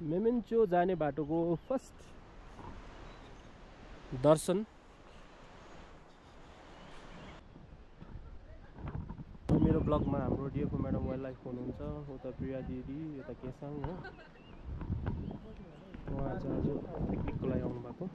मेमेन्चो जाने बाटोको फर्स्ट दर्शन। मेरो ब्लगमा हाम्रो डिएफओ म्याडम वाइल्ड लाइफ हुनुहुन्छ, उता प्रिया दिदी, यता केसाङ हो। उहाँ चाहिँ आज पिकनिकको लागि आउनु भएको।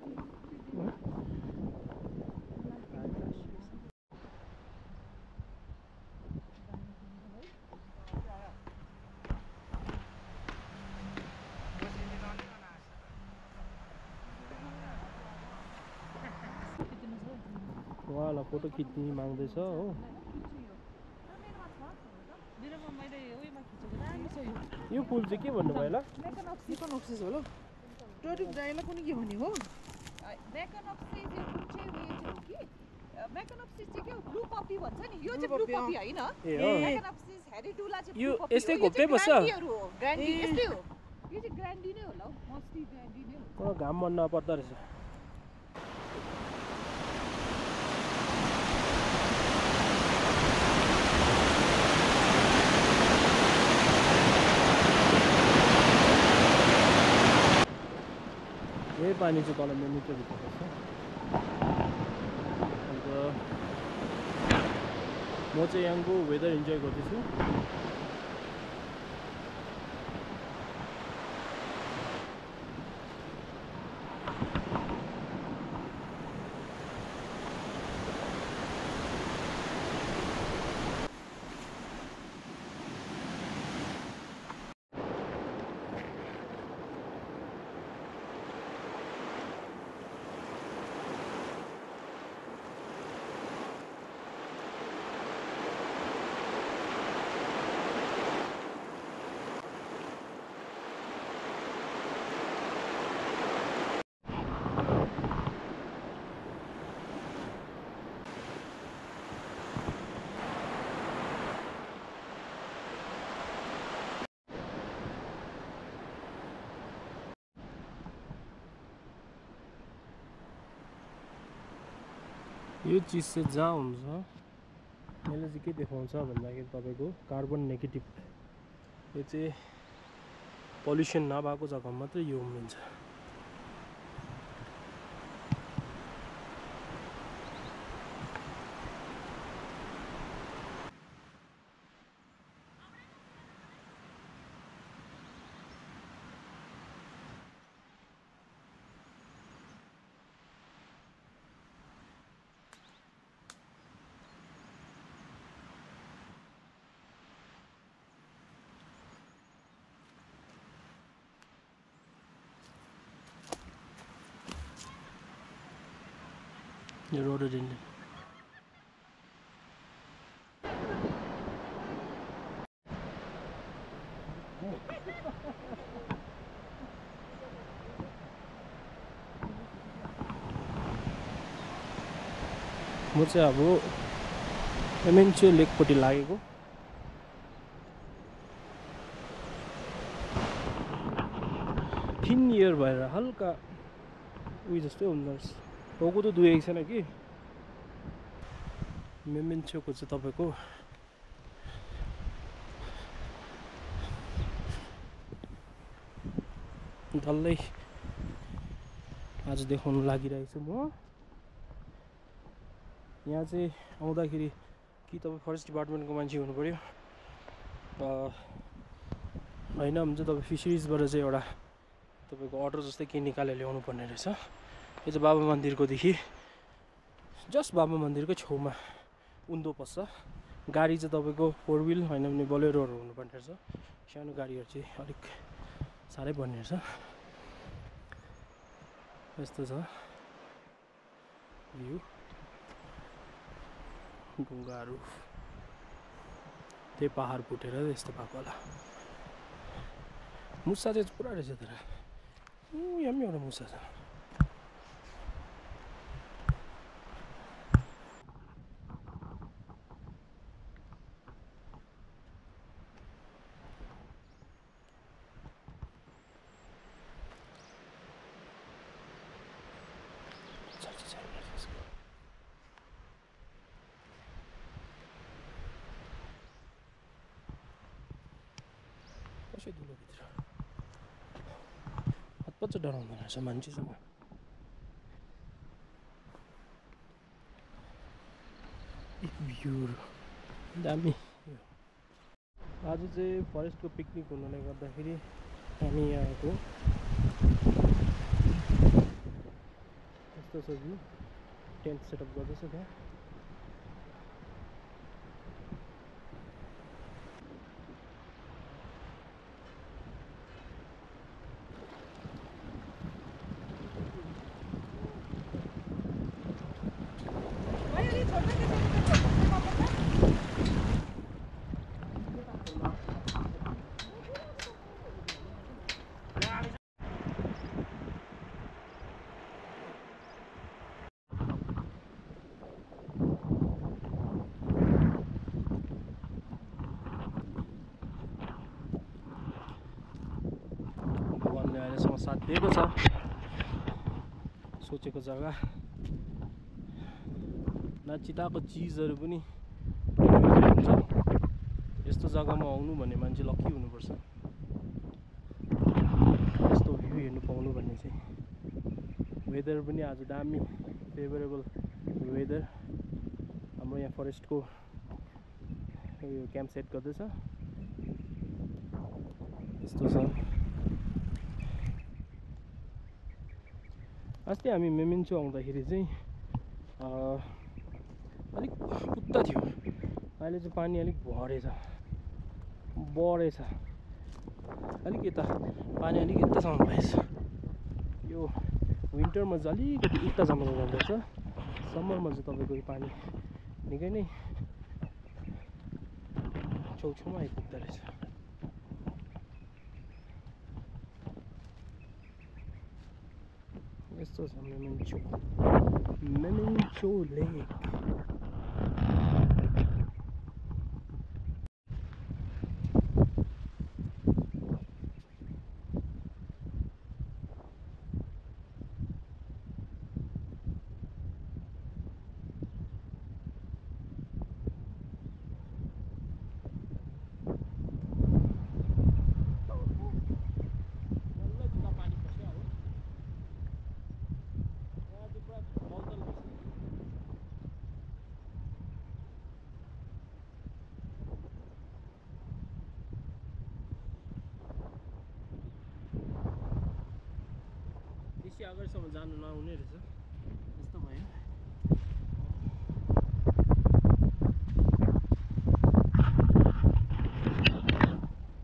उहाँलाई फोटो खिच्ने माग्दैछ हो। यो फुल चाहिँ के भन्नुभयो होला? मेकानोप्सिस हो ल। टोरिक डाइला कुनै के भन्ने हो? मेकानोप्सिस यो कुन चाहिँ उयो चाहिँ हो कि मेकानोप्सिस चाहिँ के हो? ब्लू पपी भन्छ नि। यो चाहिँ ब्लू पपी हैन। मेकानोप्सिस हेरिडुला चाहिँ ब्लू पपी हो। यस्तै घोप्टै बस्छ। ग्रान्डी यस्तै हो। यो चाहिँ ग्रान्डी नै होला हौ। मस्ती ग्रान्डी नै हो। घाम मन नपर्दो रहेछ। यही पानी चाहिँ तल मेमेन्चोभित्र पर्छ। अन्त म चाहिँ यहाँको वेदर इन्जोय गर्दैछु। यो चिज चाहिँ जहाँ हुन्छ यसले चाहिँ के देखाउँछ भन्दाखेरि तपाईँको कार्बन नेगेटिभ। यो चाहिँ पल्युसन नभएको जग्गामा मात्रै यो उम्रिन्छ। यो रोडोडेन्ड्रन म चाहिँ अब मेमेन्चो लेकपट्टि लागेको। थिन इयर भएर हल्का उयो जस्तै हुँदो रहेछ। टाउको त दुखेको छैन कि। मेमेन्चोको चाहिँ तपाईँको डल्लै आज देखाउनु लागिरहेको छु म। यहाँ चाहिँ आउँदाखेरि कि तपाईँ फरेस्ट डिपार्टमेन्टको मान्छे हुनु पऱ्यो, होइन भने चाहिँ तपाईँ फिसरिजबाट चाहिँ एउटा तपाईँको अर्डर जस्तै के निकालेर ल्याउनु पर्ने रहेछ। यो चाहिँ बाबा मन्दिरकोदेखि जस्ट बाबा मन्दिरकै छेउमा उन्दो पर्छ। गाडी चाहिँ तपाईँको 4 व्हिल होइन भने बोलेरोहरू हुनुपर्ने रहेछ। सानो गाडीहरू चाहिँ अलिक साह्रै पर्ने रहेछ। यस्तो छ भ्यू। ढुङ्गाहरू त्यही पहाड फुटेर यस्तो भएको होला। मुसा चाहिँ पुरा रहेछ तर। यहाँ एउटा मुसा छ। कसै धुलोभित्र चाहिँ डराउँदो रहेछ मान्छेसँग। भ्यू दामी। आज चाहिँ फरेस्टको पिकनिक हुनाले गर्दाखेरि हामी यहाँको यस्तो छ भ्यू। टेन्ट सेटअप गर्दैछ त्यहाँ। भगवानले अहिलेसम्म साथ दिएको छ। सोचेको जग्गा नचिताएको चिजहरू पनि हुन्छ। यस्तो जग्गामा आउनु भने मान्छे लकी हुनुपर्छ। यस्तो भ्यू हेर्नु पाउनु भन्ने चाहिँ। वेदर पनि आज दामी फेभरेबल वेदर। हाम्रो यहाँ फरेस्टको यो क्याम्प सेट गर्दैछ। यस्तो छ। अस्ति हामी मेमेन्चो आउँदाखेरि चाहिँ अलिक उत्ता थियो। अहिले चाहिँ पानी अलिक बढेछ। अलिक यता पानी अलिक यतासम्म भएछ। यो विन्टरमा चाहिँ अलिकति उतासम्म जाँदैछ। समरमा चाहिँ तपाईँको यो पानी निकै नै छेउछेउमा आइपुग्दो रहेछ। यस्तो छ मेमेन्चो लेक। बेसी अगाडिसम्म जानु नहुने रहेछ। यस्तो भयो।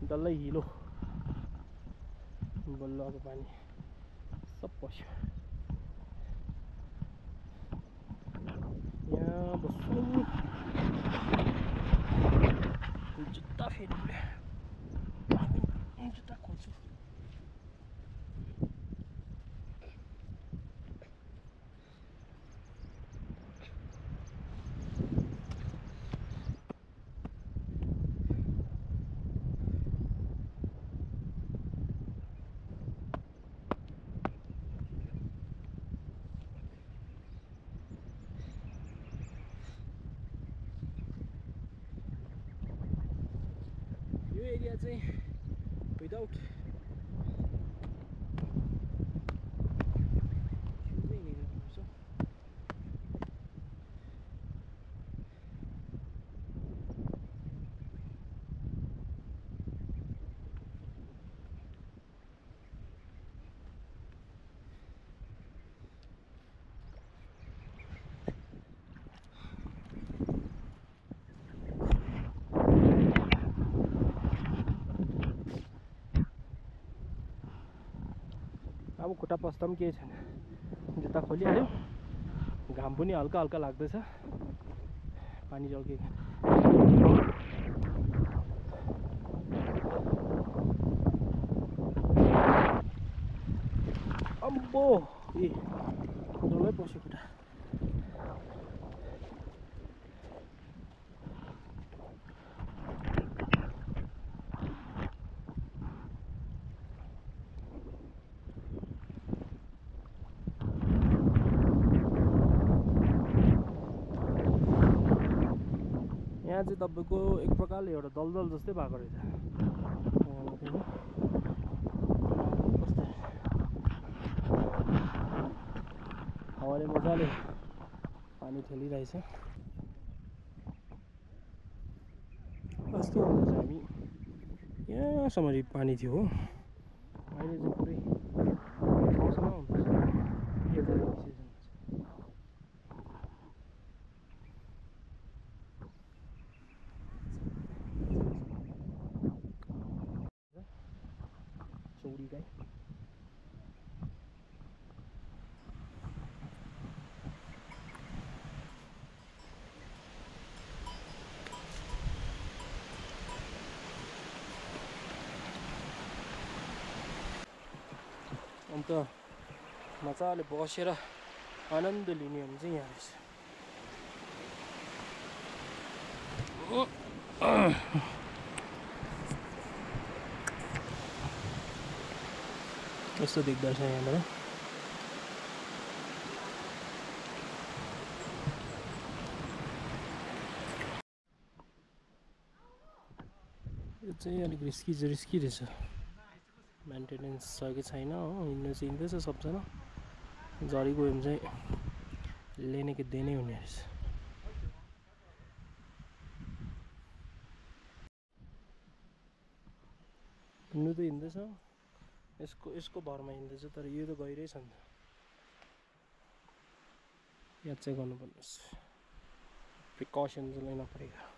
डल्लै हिलो बल्लको पानी सब पस्यो। यहाँ बस्नु जुत्ता फेरि जुत्ता खोज्छु। एरिया चाहिँ विदाउट अब खुट्टा पस्दा पनि केही छैन। जुत्ता खोलिहाल्यो। घाम पनि हल्का हल्का लाग्दैछ। पानी जल्किएको। अम्बो ए डल्लै पस्यो खुट्टा। यहाँ चाहिँ तपाईँको एक प्रकारले एउटा दलदल जस्तै भएको रहेछ। हावाले मजाले पानी खेलिरहेछ। अस्ति आउँदा चाहिँ हामी यहाँसम्म पानी थियो हो, अहिले चाहिँ पुरै ठाउँसम्म आउँदैछ। यो जग्गा विशेष चौरी गाई अन्त मजाले बसेर आनन्द लिने हो भने चाहिँ यहाँ रहेछ। यस्तो देख्दो रहेछ यहाँबाट। यो चाहिँ अलिक रिस्की रहेछ, मेन्टेनेन्स छ कि छैन हो। हिँड्नु चाहिँ हिँड्दैछ सबजना, झरी गयो भने चाहिँ लेने कि देनै हुने रहेछ। हिँड्नु त हिँड्दैछ, यसको भरमा हिँड्दैछ, तर यो त गइरहेछ नि त। याद चाहिँ गर्नुपर्ने रहेछ, प्रिकसन चाहिँ लिन परेगा।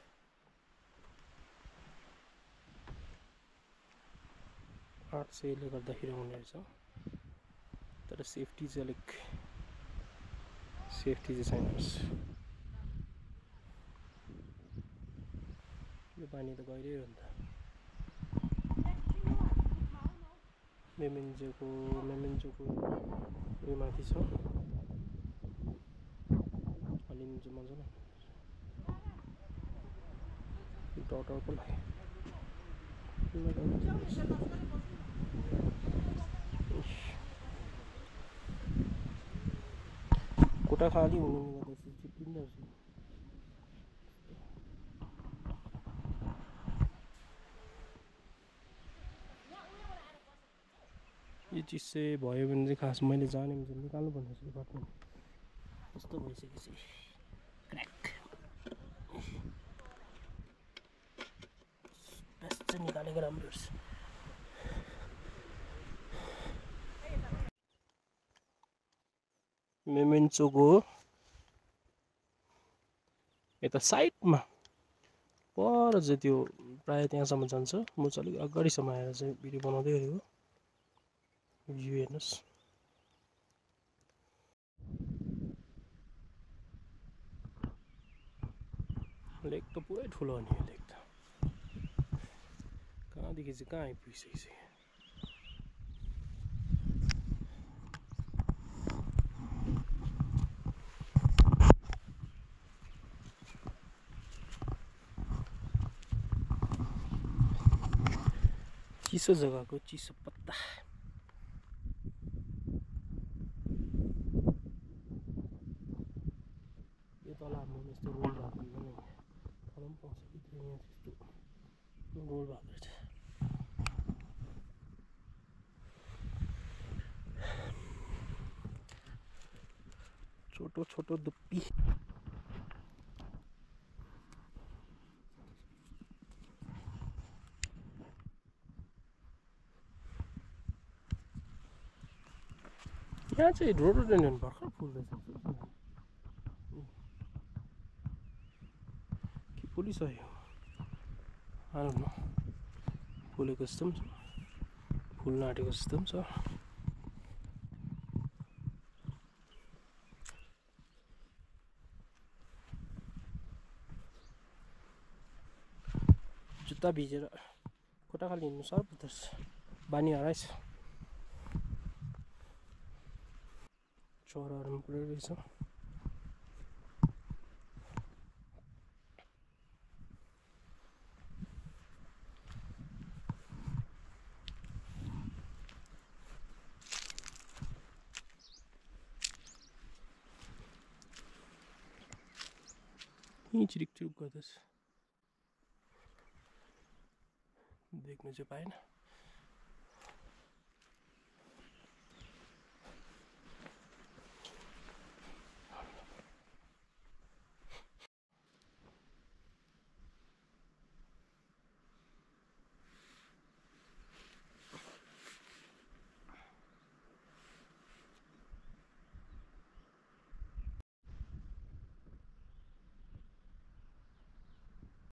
आर्ट चाहिँ यसले गर्दाखेरि हुने रहेछ, तर सेफ्टी चाहिँ अलिक छैन रहेछ। यो पानी त गइरह्यो नि त। मेमेन्जोको उयो माथि छ, अलिनु चाहिँ मजाले डटरको लाग्यो। खुट्टा खाली हुनुले गर्दा चिप्लिँदो रहेछ। यो चिज चाहिँ भयो भने चाहिँ खास मैले जाने भने निकाल्नु पर्ने रहेछ डिपार्टमेन्ट। कस्तो भइसकेपछि क्र्याक बेस्ट चाहिँ निकालेको राम्रो रहेछ। मेमेन्जोको यता साइडमा पर चाहिँ त्यो प्रायः त्यहाँसम्म जान्छ। म चाहिँ अलिक अगाडिसम्म आएर चाहिँ भिडियो बनाउँदै गरेको। भ्यू हेर्नुहोस्, लेक त पुरै ठुलो हो नि। यो लेक त कहाँदेखि चाहिँ कहाँ आइपुगिसकेछ। चिसो जग्गाको चिसो पत्ता। यो तल हाम्रो यस्तो रोल भएको हुँदैन, तल पनि पाउँछ भित्र। यहाँ त्यस्तो रोल भएको रहेछ। छोटो छोटो दुप्पी। यहाँ चाहिँ रोडोडेन्ड्रन भर्खर फुल्दैछ कि फुलिसक्यो, आई डोन्ट नो। फुलेको जस्तो पनि छ, फुल्न आँटेको जस्तो पनि छ। जुत्ता भिजेर खुट्टा खाली हिँड्नु साह्रो पर्दो रहेछ, बानी हराएछ। चराहरू पनि पुरै रहेछ। यहीँ चिरिक चिरुक गर्दैछ, देख्नु चाहिँ पाएन।